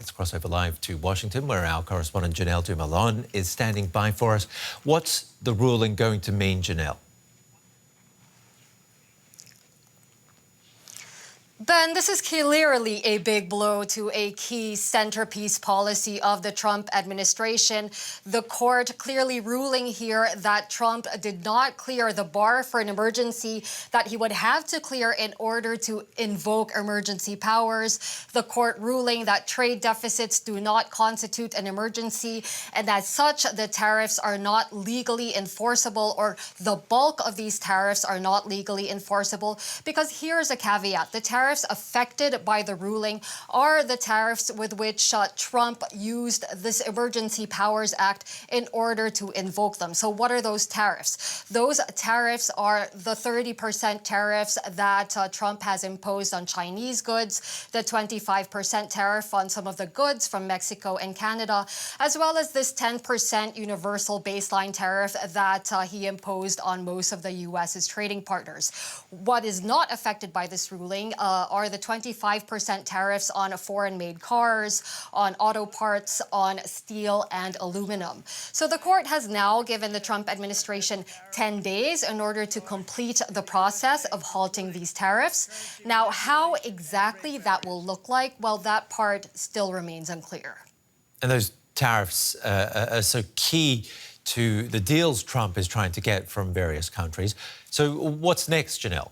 Let's cross over live to Washington, where our correspondent Janelle Dumalaon is standing by for us. What's the ruling going to mean, Janelle? Ben, this is clearly a big blow to a key centerpiece policy of the Trump administration. The court clearly ruling here that Trump did not clear the bar for an emergency that he would have to clear in order to invoke emergency powers. The court ruling that trade deficits do not constitute an emergency, and as such, the tariffs are not legally enforceable, or the bulk of these tariffs are not legally enforceable. Because here's a caveat: the tariffs affected by the ruling are the tariffs with which Trump used this Emergency Powers Act in order to invoke them. So what are those tariffs? Those tariffs are the 30% tariffs that Trump has imposed on Chinese goods, the 25% tariff on some of the goods from Mexico and Canada, as well as this 10% universal baseline tariff that he imposed on most of the U.S.'s trading partners. What is not affected by this ruling are the 25% tariffs on foreign-made cars, on auto parts, on steel and aluminum. So the court has now given the Trump administration 10 days in order to complete the process of halting these tariffs. Now, how exactly that will look like, well, that part still remains unclear. And those tariffs are so key to the deals Trump is trying to get from various countries. So what's next, Janelle?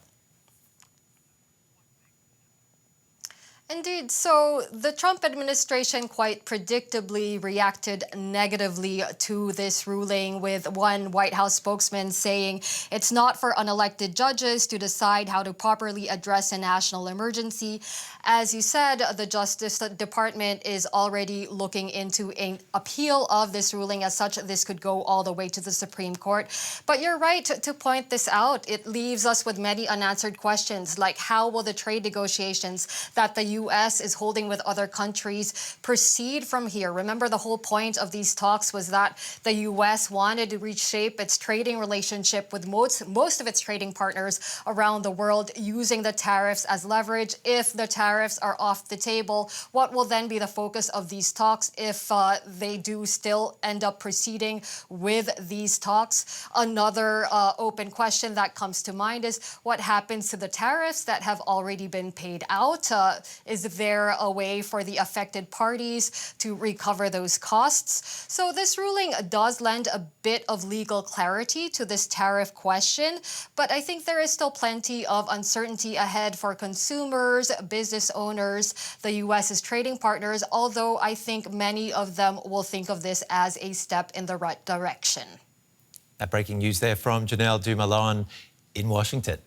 Indeed. So the Trump administration quite predictably reacted negatively to this ruling, with one White House spokesman saying it's not for unelected judges to decide how to properly address a national emergency. As you said, the Justice Department is already looking into an appeal of this ruling. As such, this could go all the way to the Supreme Court. But you're right to point this out. It leaves us with many unanswered questions, like how will the trade negotiations that the U.S. is holding with other countries proceed from here? Remember, the whole point of these talks was that the U.S. wanted to reshape its trading relationship with most of its trading partners around the world, using the tariffs as leverage. If the tariffs are off the table, what will then be the focus of these talks if they do still end up proceeding with these talks? Another open question that comes to mind is what happens to the tariffs that have already been paid out? Is there a way for the affected parties to recover those costs? So this ruling does lend a bit of legal clarity to this tariff question, but I think there is still plenty of uncertainty ahead for consumers, business owners, the U.S.'s trading partners, although I think many of them will think of this as a step in the right direction. That breaking news there from Janelle Dumalaon in Washington.